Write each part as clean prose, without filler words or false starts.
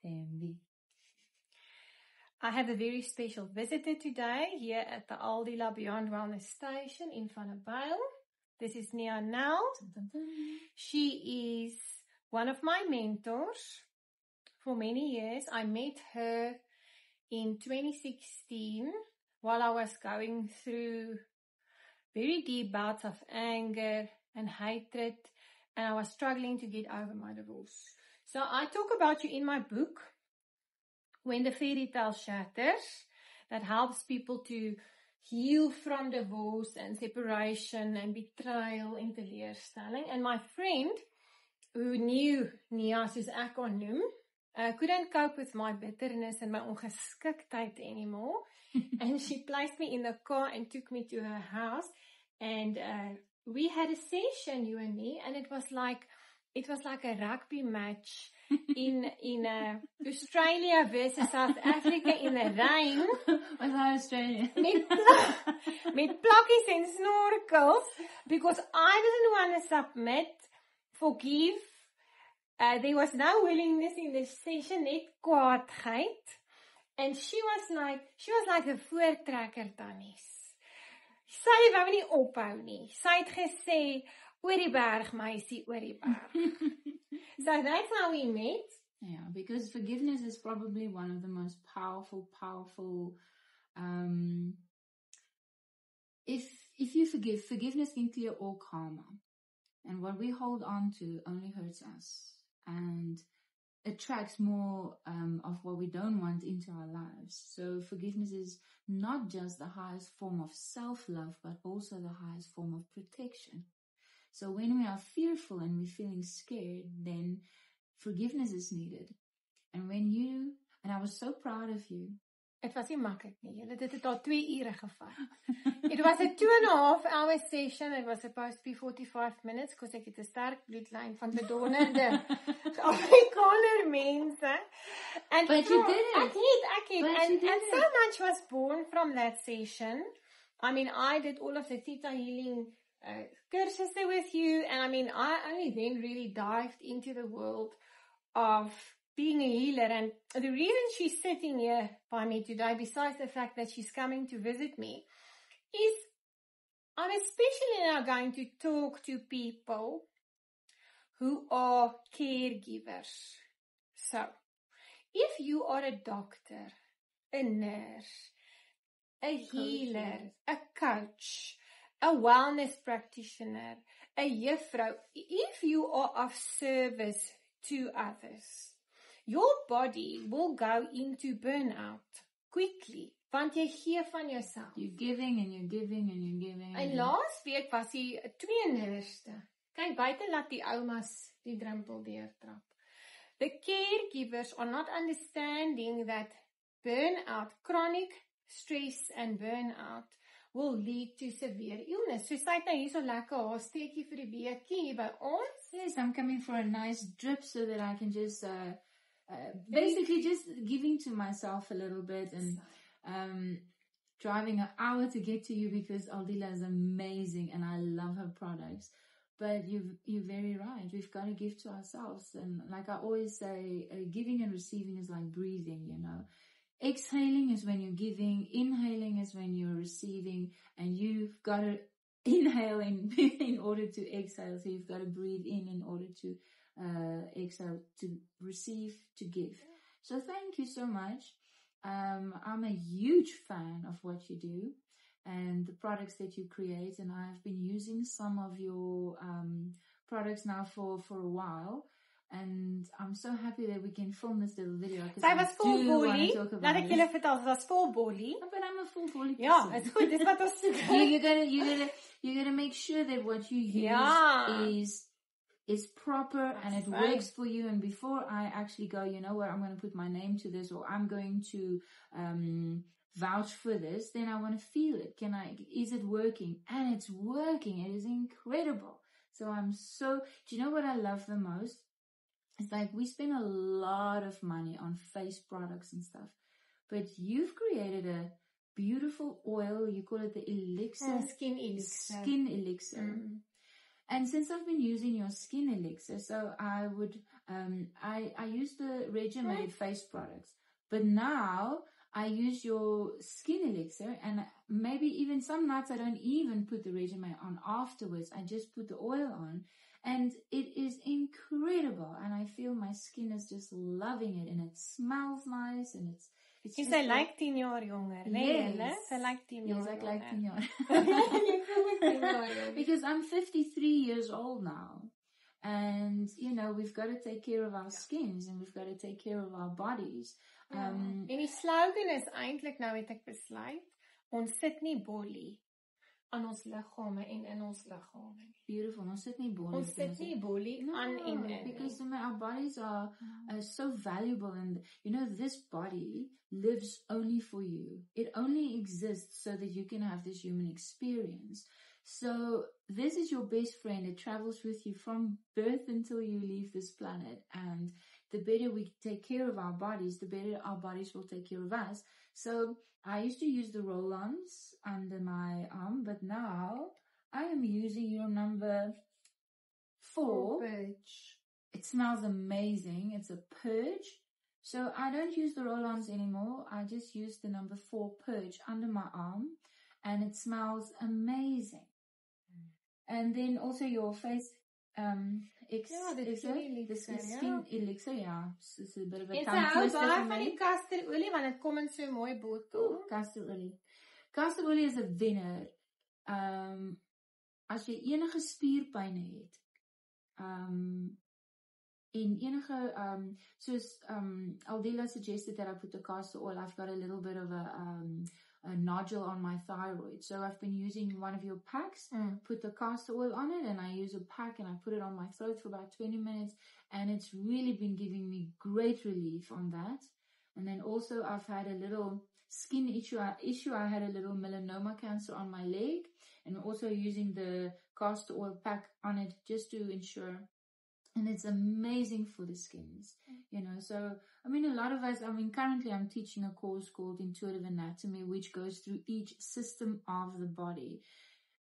family. I have a very special visitor today here at the Aldila Beyond Wellness Station in Vanderbijl. This is Nia Nel. She is one of my mentors for many years. I met her in 2016 while I was going through very deep bouts of anger and hatred, and I was struggling to get over my divorce. So I talk about you in my book, When the Fairy Tale Shatters, that helps people to heal from divorce and separation and betrayal en teleurstelling. And my friend, who knew Nia soos ek kon noem, couldn't cope with my bitterness and my ongeskiktheid anymore. And she placed me in the car and took me to her house. And we had a session, you and me, and it was like a rugby match in Australia versus South Africa in the rain. Was that Australia? Met plakkies and snorkels, because I didn't want to submit, forgive. There was no willingness in the session, net kwaadheid. And she was like the voortrekker tannies. Sy wou nie ophou nie. Sy het gesê, oor die berg, meisie, oor die berg. So that's how we met. Yeah, because forgiveness is probably one of the most powerful, if you forgive, forgiveness can clear all karma. And what we hold on to only hurts us and attracts more of what we don't want into our lives. So forgiveness is not just the highest form of self-love, but also the highest form of protection. So when we are fearful and we're feeling scared, then forgiveness is needed. And I was so proud of you. It was nie maklik nie. Dit het al 2 ure gevat. It was a 2.5-hour session. It was supposed to be 45 minutes, because ek het 'n sterk bloedlyn van bedonderde Afrikaner mense. But you did it. Ek het. And so much was born from that session. I mean, I did all of the theta healing cursuses with you, and I mean, I only then really dived into the world of being a healer. And the reason she's sitting here by me today, besides the fact that she's coming to visit me, is I'm especially now going to talk to people who are caregivers. So, if you are a doctor, a nurse, a healer, a coach, a wellness practitioner, a juffrou, if you are of service to others, your body will go into burnout quickly, want jy gee van jouself. You're giving and you're giving and you're giving. En laas week was die 2-nerste. Kyk, buite laat die oumas die drempel deurtrap. The caregivers are not understanding that burnout, chronic stress and burnout, will lead to severe illness. So sy het nou hier so lekker haar steekie vir die beekie by ons. Yes, I'm coming for a nice drip so that I can just basically just giving to myself a little bit, and driving an hour to get to you because Aldila is amazing and I love her products. But you're very right. We've got to give to ourselves. And like I always say, giving and receiving is like breathing, you know. Exhaling is when you're giving, inhaling is when you're receiving, and you've got to inhale in order to exhale. So you've got to breathe in order to exhale, to receive, to give. So thank you so much. I'm a huge fan of what you do and the products that you create, and I've been using some of your products now for a while. And I'm so happy that we can film this little video. Sy was vol bolie. Laat ek julle vertel, sy was vol bolie. But I'm a full bolie person. Ja, it's goed. Dis wat ons soek. You gotta make sure that what you use is proper. That's and it works for you. And before I actually go, you know what, I'm going to put my name to this, or I'm going to vouch for this, then I want to feel it. Is it working? And it's working. It is incredible. So do you know what I love the most? It's like we spend a lot of money on face products and stuff, but you've created a beautiful oil. You call it the elixir. Skin elixir. Skin elixir. And since I've been using your skin elixir, so I would, I use the Regimated face products, but now I use your skin elixir, and maybe even some nights I don't even put the Regimated on afterwards. I just put the oil on, and it is incredible. And I feel my skin is just loving it, and it smells nice, and it's Is sy like 10 jaar jonger, Yes. Sy like 10 jaar Yes, I like 10 jonger. years. Because I'm 53 years old now. And, you know, we've got to take care of our skins, and we've got to take care of our bodies. En die slogan is eintlik, nou het ek besluit, ons sit nie bolie aan ons liggame en in ons liggame nie. Beautiful. Ons sit nie bolie. Ons sit nie bolie aan en in. Because our bodies are so valuable, and you know, this body lives only for you. It only exists so that you can have this human experience. So this is your best friend. It travels with you from birth until you leave this planet. And the better we take care of our bodies, the better our bodies will take care of us. So I used to use the roll-ons under my arm, but now I am using your number 4. Purge. It smells amazing. It's a purge. So I don't use the roll-ons anymore. I just use the number 4 purge under my arm, and it smells amazing. And then also your face the skin elixir, skin elixir, yeah. It's a bit of a En sy tongue hou twister baie for van die me. kasterolie, want het kom in so 'n mooi bottel. Castor olie. Castor olie is 'n wenner. As jy enige spierpynne het, en enige, soos, Aldila suggested that I put the castor oil. I've got a little bit of a nodule on my thyroid. So I've been using one of your packs, put the castor oil on it, and I use a pack and I put it on my throat for about 20 minutes. And it's really been giving me great relief on that. And then also I've had a little skin issue. I had a little melanoma cancer on my leg, and also using the castor oil pack on it just to ensure. And it's amazing for the skins, you know. So, I mean, a lot of us, currently I'm teaching a course called Intuitive Anatomy, which goes through each system of the body.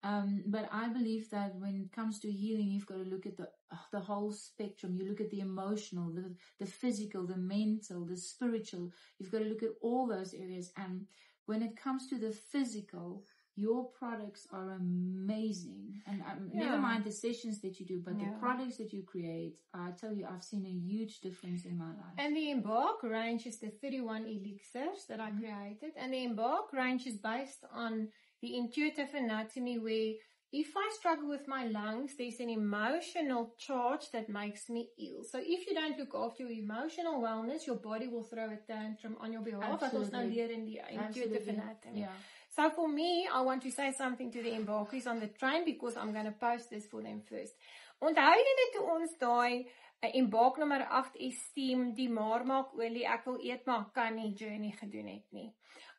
But I believe that when it comes to healing, you've got to look at the whole spectrum. You look at the emotional, the physical, the mental, the spiritual. You've got to look at all those areas. And when it comes to the physical, your products are amazing. And never mind the sessions that you do, but the products that you create, I tell you, I've seen a huge difference in my life. And the Embark range is the 31 elixirs that I created. And the Embark range is based on the intuitive anatomy, where if I struggle with my lungs, there's an emotional charge that makes me ill. So if you don't look after your emotional wellness, your body will throw a tantrum on your behalf. Wat ons nou leer in die intuitive anatomy. Yeah. So for me, I want to say something to the embarkees on the train, because I'm going to post this for them first. Onthou julle toe ons daai embark nommer 8 esteem die marmaak olie ek wil eet maar kan nie journey gedoen het nie.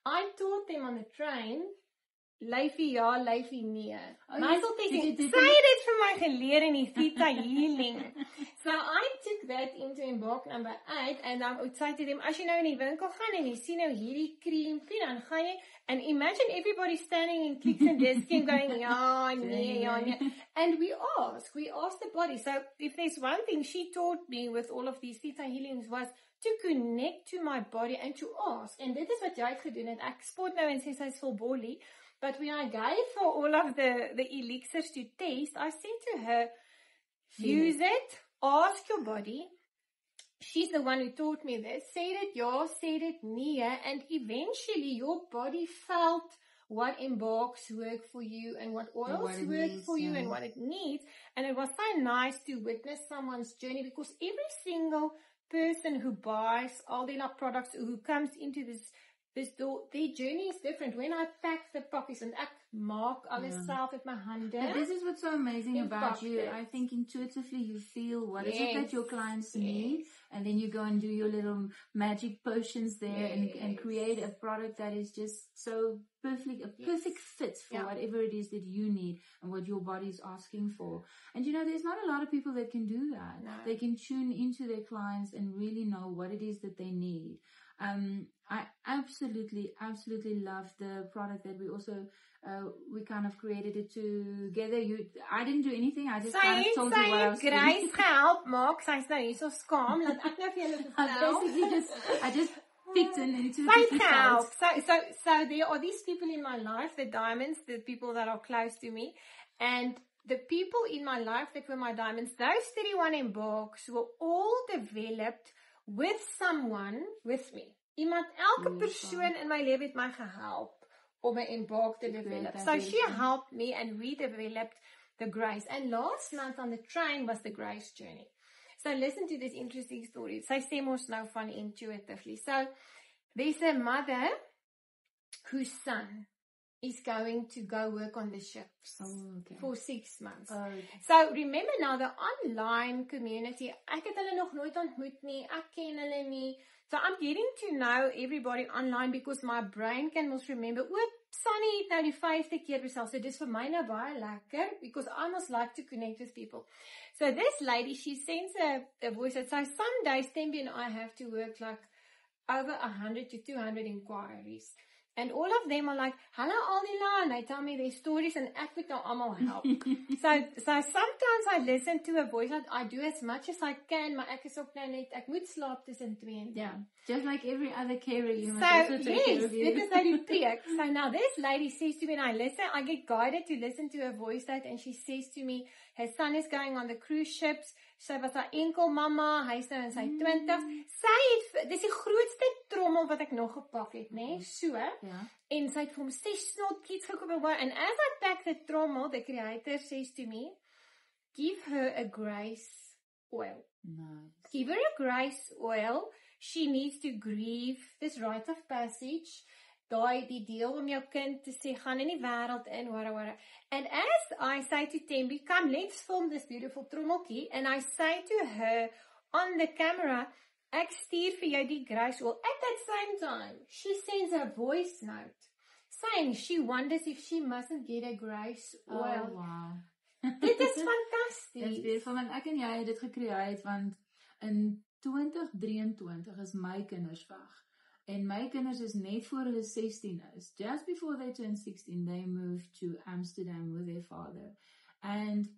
I taught them on the train, lyfie ja, lyfie nee. Michael het dit vir my geleer in die Theta healing. So I took that into embark number 8, and I would say to them, as jy nou in die winkel gaan en jy sien nou hierdie creampie, dan gaan jy, and imagine everybody standing in clicks and disking going, ja, nee. And we ask the body. So if there's one thing she taught me with all of these Theta healings was to connect to my body and to ask. And dit is wat jy het gedoen het. Ek spot nou en sê sy is vol bolie. But when I gave her all of the elixirs to taste, I said to her, use it, ask your body. She's the one who taught me this. Said it ja, said it nee, and eventually your body felt what embarks work for you and what oils work for you and what it needs. And it was so nice to witness someone's journey, because every single person who buys Aldila products, who comes into this door, their journey is different. When I pack the pockets and ek maak alles self met my hande. But this is what's so amazing about you. I think intuitively you feel what is it that your clients need, and then you go and do your little magic potions there and create a product that is just so perfect, a perfect fit for whatever it is that you need and what your body is asking for. And you know, there's not a lot of people that can do that. No. They can tune into their clients and really know what it is that they need. I absolutely love the product that we also, we kind of created it together. I didn't do anything. I just kind of told you what I was doing. Grace gehelp maak. Sy's nou hier so skaam. Laat ek nou vir julle vertel. I just picked into Sy's gehelp. So there are these people in my life, the diamonds, the people that are close to me. And the people in my life that were my diamonds, those 31 embarks were all developed with someone with me. Iemand, elke persoon in my lewe het my gehelp om 'n embark te develop. So she helped me and we developed the Grace. And last month on the train was the Grace journey. So listen to this interesting story. Sy sê mos nou van intuitively. So there's a mother whose son is going to go work on the ships for 6 months. So remember now the online community, ek het hulle nog nooit ontmoet nie, ek ken hulle nie. So I'm getting to know everybody online because my brain can most remember, Sunny het nou die 5de keer myself, so dis vir my nou baie lekker, because I must like to connect with people. So this lady, she sends a voice that says, some days Tembi and I have to work like over 100 to 200 inquiries. And all of them are like, hello Aldila, and they tell me their stories and ek moet nou almal help. So sometimes I listen to a voice, I do as much as I can, maar ek is ook nou net, ek moet slaap tussen 2 en 3. Yeah, just like every other carer, you must also take care of you. Dit is nou die preek. So now this lady says to me, and I listen, I get guided to listen to her voice note, and she says to me, her son is going on the cruise ships, sy was haar enkel mama, hy is nou in sy 20s, sy het, dis die grootste trommel wat ek nog gepak het, nee, so, en sy het vir hom 6 snotkies gekoop, and as I pack the trommel, the creator says to me, give her a grace oil. Nice. Give her a grace oil, she needs to grieve this rite of passage, die deel om jou kind te sê, gaan in die wêreld in, whatever. And as I say to Tembi, come, let's film this beautiful trommeltjie, and I say to her on the camera, ek stuur vir jou die grace oil. At that same time, she sends a voice note, saying she wonders if she mustn't get a grace oil. Oh, wow. Dit is fantasties. Dit is beautiful, want ek en jy het dit gekreëer, want in 2023 is my kinders weg. En my kinders is net voor hulle 16 is. Just before they turn 16, they moved to Amsterdam with their father. And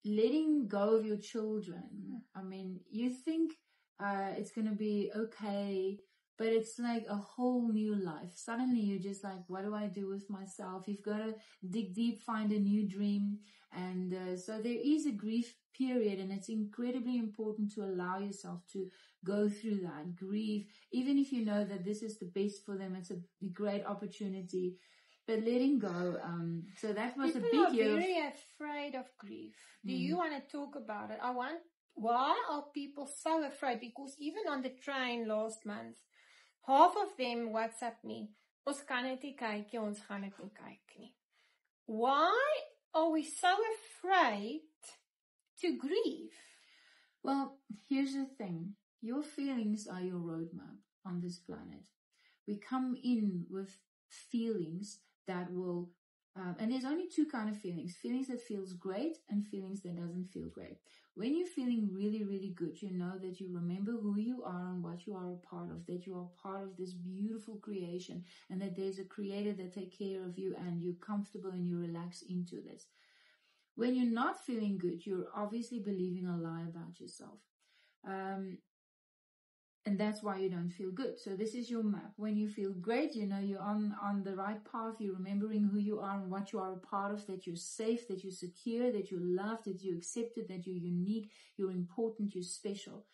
letting go of your children, I mean, you think it's going to be okay, but it's like a whole new life. Suddenly you're just like, what do I do with myself? You've got to dig deep, find a new dream. And so there is a grief period, and it's incredibly important to allow yourself to go through that, grieve, even if you know that this is the best for them, it's a great opportunity, but letting go, so that was people a big year. People are very afraid of grief. Do you want to talk about it? Why are people so afraid? Because even on the train last month, half of them WhatsApp me, ons kan net nie kyk nie, ons gaan net nie kyk nie. Why are we so afraid to grieve? Well, here's the thing. Your feelings are your roadmap on this planet. We come in with feelings that will, and there's only 2 kinds of feelings. Feelings that feels great and feelings that doesn't feel great. When you're feeling really, really good, you know that you remember who you are and what you are a part of, that you are part of this beautiful creation, and that there's a creator that takes care of you, and you're comfortable and you relax into this. When you're not feeling good, you're obviously believing a lie about yourself. And that's why you don't feel good. So this is your map. When you feel great, you know you're on the right path. You're remembering who you are and what you are a part of, that you're safe, that you're secure, that you're loved, that you're accepted, that you're unique, you're important, you're special.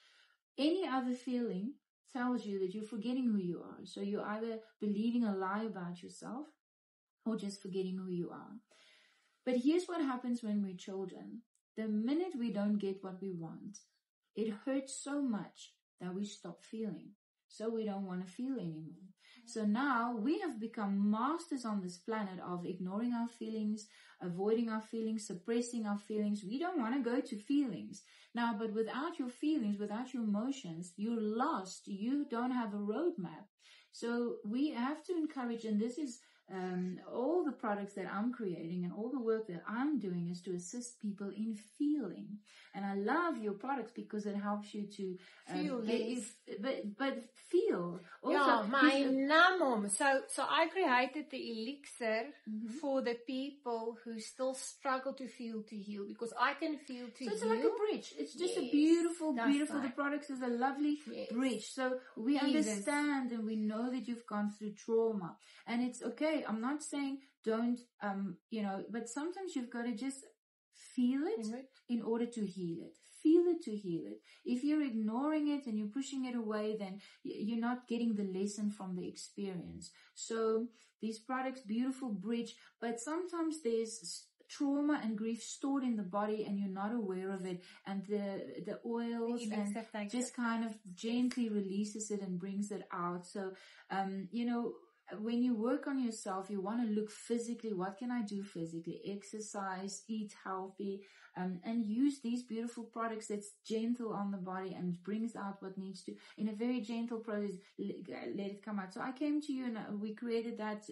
Any other feeling tells you that you're forgetting who you are. So you're either believing a lie about yourself or just forgetting who you are. But here's what happens when we're children. The minute we don't get what we want, it hurts so much that we stop feeling. So we don't want to feel anymore. So now we have become masters on this planet of ignoring our feelings, avoiding our feelings, suppressing our feelings. We don't want to go to feelings. Now, but without your feelings, without your emotions, you're lost. You don't have a roadmap. So we have to encourage, and this is all the products that I'm creating and all the work that I'm doing is to assist people in feeling. And I love your products because it helps you to Feel, but feel. Also, yeah, my namom. So I created the elixir for the people who still struggle to feel to heal, because I can feel to so it's heal. like a bridge. It's just a Yes, beautiful, that's beautiful. right. The products is a lovely Yes. bridge. So we Jesus. understand and we know that you've gone through trauma, and it's okay. I'm not saying don't, but sometimes you've got to just feel it in order to heal it. Feel it to heal it. If you're ignoring it and you're pushing it away, then you're not getting the lesson from the experience. So these products, beautiful bridge, but sometimes there's trauma and grief stored in the body and you're not aware of it, and the oils and just kind of gently releases it and brings it out. So when you work on yourself, you want to look physically. What can I do physically? Exercise, eat healthy, and use these beautiful products that's gentle on the body and brings out what needs to, in a very gentle process, let it come out. So I came to you and we created that.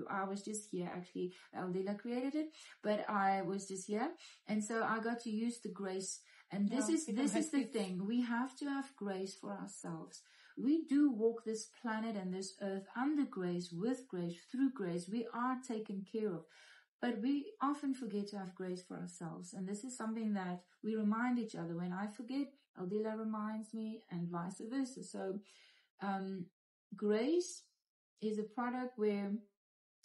I was just here, actually. Aldila created it, but I was just here. And so I got to use the grace. And this is the thing. We have to have grace for ourselves. We do walk this planet and this earth under grace, with grace, through grace. We are taken care of. But we often forget to have grace for ourselves. And this is something that we remind each other. When I forget, Aldila reminds me, and vice versa. So grace is a product where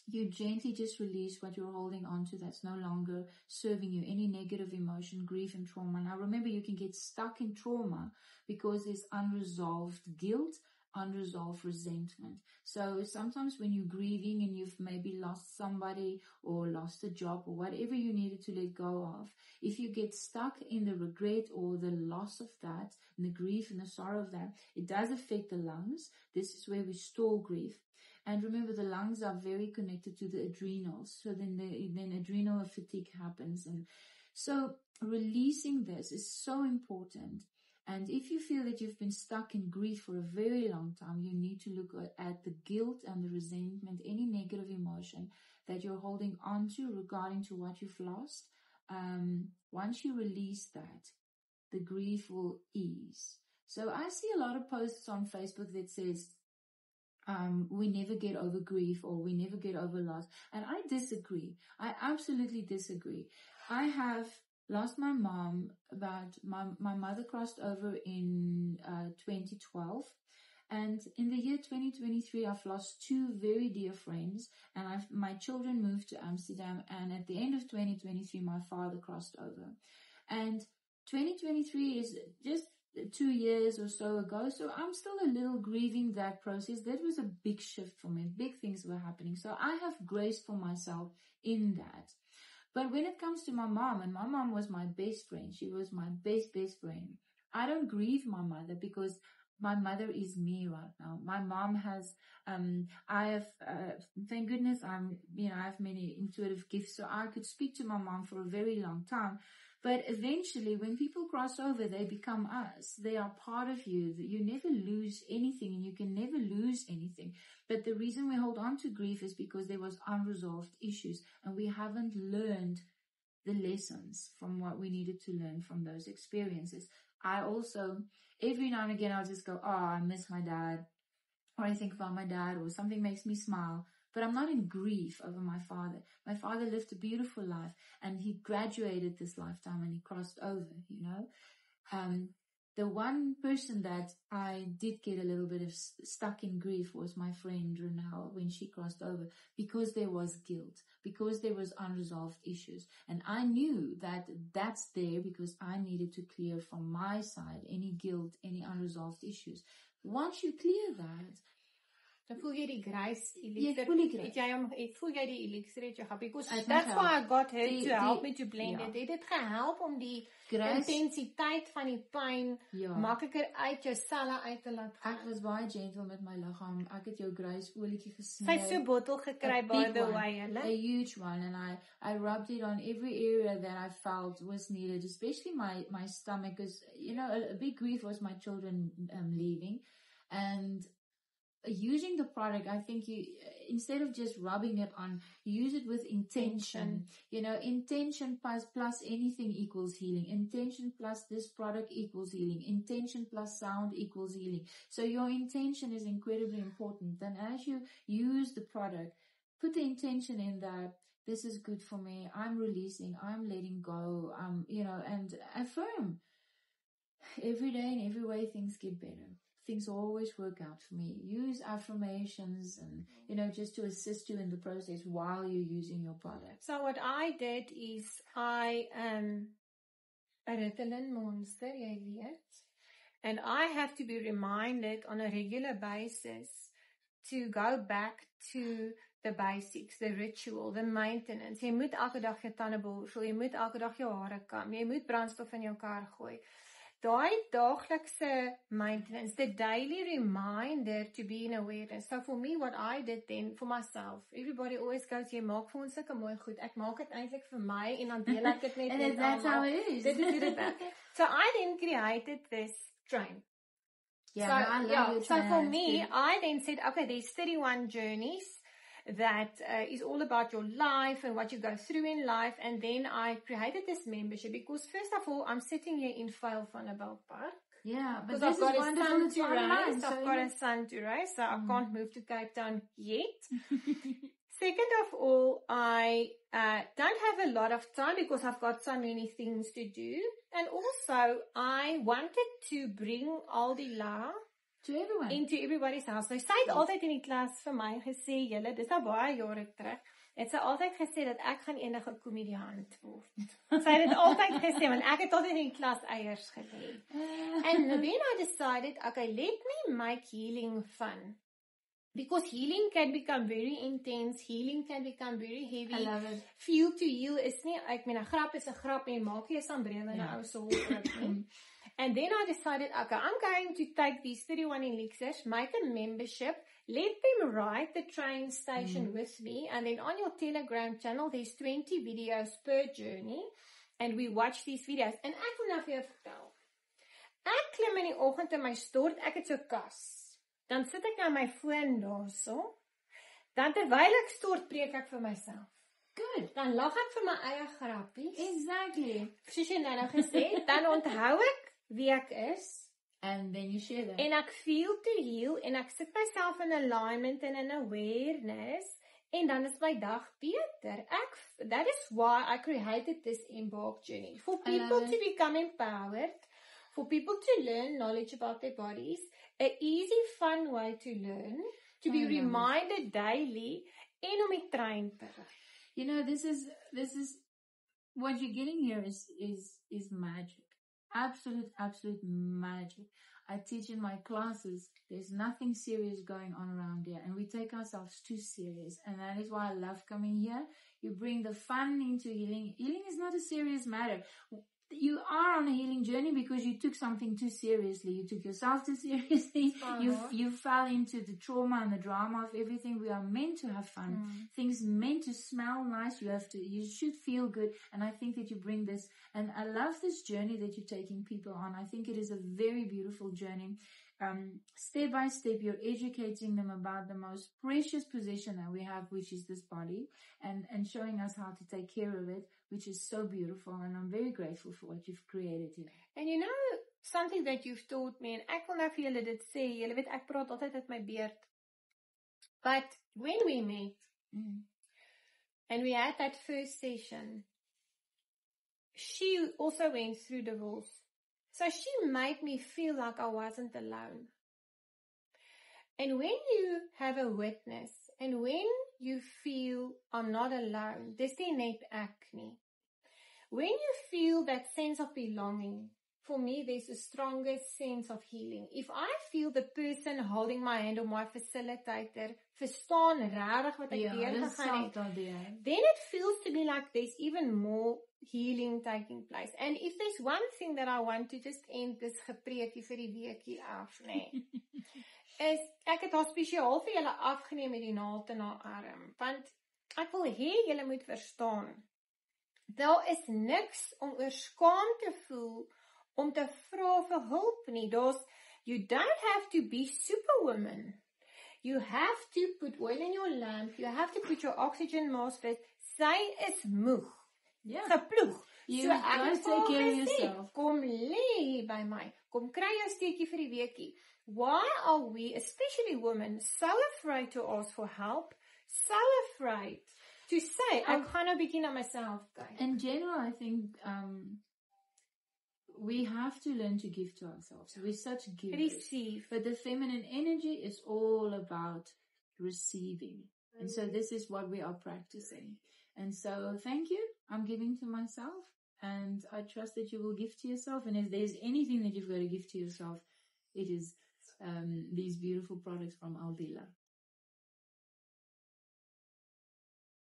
you gently just release what you're holding on to that's no longer serving you, any negative emotion, grief and trauma. Now remember, you can get stuck in trauma because there's unresolved guilt, unresolved resentment. So sometimes when you're grieving and you've maybe lost somebody or lost a job or whatever you needed to let go of, if you get stuck in the regret or the loss of that, and the grief and the sorrow of that, it does affect the lungs. This is where we store grief. And remember, the lungs are very connected to the adrenals. So then adrenal fatigue happens. And so releasing this is so important. And if you feel that you've been stuck in grief for a very long time, you need to look at the guilt and the resentment, any negative emotion that you're holding on to regarding to what you've lost. Once you release that, the grief will ease. So I see a lot of posts on Facebook that says, we never get over grief or we never get over loss. And I disagree. I absolutely disagree. I have lost my mom my mother crossed over in 2012. And in the year 2023, I've lost two very dear friends, and my children moved to Amsterdam. And at the end of 2023, my father crossed over. And 2023 is just 2 years or so ago. So I'm still a little grieving that process. That was a big shift for me. Big things were happening. So I have grace for myself in that. But when it comes to my mom, and my mom was my best friend, she was my best friend. I don't grieve my mother because my mother is me right now. My mom has, I have, thank goodness I have many intuitive gifts, so I could speak to my mom for a very long time. But eventually, when people cross over, they become us. They are part of you. You never lose anything, and you can never lose anything. But the reason we hold on to grief is because there was unresolved issues, and we haven't learned the lessons from what we needed to learn from those experiences. I also, every now and again, I'll just go, oh, I miss my dad, or I think about my dad, or something makes me smile. But I'm not in grief over my father. My father lived a beautiful life, and he graduated this lifetime and he crossed over, The one person that I did get a little bit of stuck in grief was my friend Renelle when she crossed over, because there was guilt, because there was unresolved issues. And I knew that that's there because I needed to clear from my side any guilt, any unresolved issues. Once you clear that, dan voel jy die grace elixir. Voel jy die elixir het jy gehad? Because that's why I got her to help me to blend it. Het dit gehelp om die intensiteit van die pyn makliker uit jou selle uit te laat gaan? Ek was baie gentle met my liggaam. Ek het jou grace olietjie gesny. Sy het so 'n bottel gekry by the way, a huge one, and I rubbed it on every area that I felt was needed, especially my stomach, because a big grief was my children leaving. And using the product, I think you, instead of just rubbing it on, use it with intention. Intention plus anything equals healing. Intention plus this product equals healing. Intention plus sound equals healing. So your intention is incredibly important. And as you use the product, put the intention in that this is good for me. I'm releasing. I'm letting go. And affirm. Every day in every way, things get better. Things always work out for me. Use affirmations and, just to assist you in the process while you're using your product. So what I did is I am a Ritalin monster, jy weet. And I have to be reminded on a regular basis to go back to the basics, the ritual, the maintenance. Jy moet elke dag jou tande borsel, jy moet elke dag jou hare kam, jy moet brandstof in jou kar gooi. Daai daaglikse maintenance, the daily reminder to be in awareness. So for me, what I did then, for myself, everybody always goes, jy maak vir ons sulke mooi goed. Ek maak dit eintlik vir my en dan deel ek dit net met And that's how it is. Dit. So I then created this train. Yeah, I love it. So for me, I then said, okay, there's 31 journeys that is all about your life and what you go through in life. And then I created this membership because first of all, I'm sitting here in Vail van der Bijl Park. Yeah, but because this I've is got a wonderful. son to raise. So I've got a son to raise, so I can't move to Cape Town yet. Second of all, I don't have a lot of time because I've got so many things to do. And also, I wanted to bring Aldila to everyone. Into everybody's house. So sy het altyd in die klas vir my gesê, julle, dis al baie jare terug, het sy altyd gesê dat ek gaan enige komediant word. Sy het dit altyd gesê, want ek het altyd in die klas eiers gelê. And then I decided, okay, let me make healing fun. Because healing can become very intense, healing can become very heavy. I love it. Feel to heal is nie, ek meen, 'n grap is 'n grap en maak jy 'n sambreel in 'n ou se hol oop nie. And then I decided, okay, I'm going to take these 31 elixirs, make a membership, let them ride the train station with me, and then on your Telegram channel, there's 20 videos per journey, and we watch these videos. En ek wil nou vir jou vertel, ek klim in die oggend in my stort, ek het so kas, dan sit ek nou my foon daarso, dan terwyl ek stort, preek ek vir myself. Good. Dan lag ek vir my eie grappies. Exactly. Soos jy nou gesê, dan onthou ek wie ek is. And then you share them. En ek feel to heal, en ek sit myself in alignment en in awareness, en dan is my dag beter. That is why I created this Embark journey. For people to become empowered, for people to learn knowledge about their bodies, an easy, fun way to learn, to be reminded daily, en om die trein te ry. You know, this is what you're getting here is magic. Absolute magic. I teach in my classes, there's nothing serious going on around here, and we take ourselves too serious, and that is why I love coming here. You bring the fun into healing. Healing is not a serious matter. You are on a healing journey because you took something too seriously. You took yourself too seriously. You fell into the trauma and the drama of everything. We are meant to have fun. Things meant to smell nice. You should feel good. And I think that you bring this. And I love this journey that you're taking people on. I think it is a very beautiful journey. Step by step, you're educating them about the most precious possession that we have, which is this body, and showing us how to take care of it, which is so beautiful. And I'm very grateful for what you've created here. And you know, something that you've taught me, and ek wil nou vir julle dit sê, julle weet, ek praat altyd met my beerd. But when we met, and we had that first session, she also went through divorce. So she made me feel like I wasn't alone. And when you have a witness, and when you feel I'm not alone, dis nie net ek nie. When you feel that sense of belonging, for me there's a strongest sense of healing. If I feel the person holding my hand or my facilitator verstaan regtig wat ek deurgegaan het, then it feels to me like there's even more healing taking place. And if there's one thing that I want to just end this gepreekie vir die weekie af, is ek het haar spesiaal vir julle afgeneem met die naald in haar arm, want ek wil hê julle moet verstaan, daar is niks om oor skaam te voel om te vra vir hulp nie. You don't have to be superwoman. You have to put oil in your lamp. You have to put your oxygen mask first. Sy is moeg. Yeah. Geploeg. You So ek gotta het take care of gesê, yourself. kom lê hier by my. Kom kry jou steekie vir die weekie. Why are we, especially women, so afraid to ask for help? So afraid to say, ek gaan nou bietjie na myself kyk. In general, I think we have to learn to give to ourselves. We're such givers. Receive. But the feminine energy is all about receiving. And so this is what we are practicing. And so thank you. I'm giving to myself. And I trust that you will give to yourself. And if there's anything that you've got to give to yourself, it is these beautiful products from Aldila.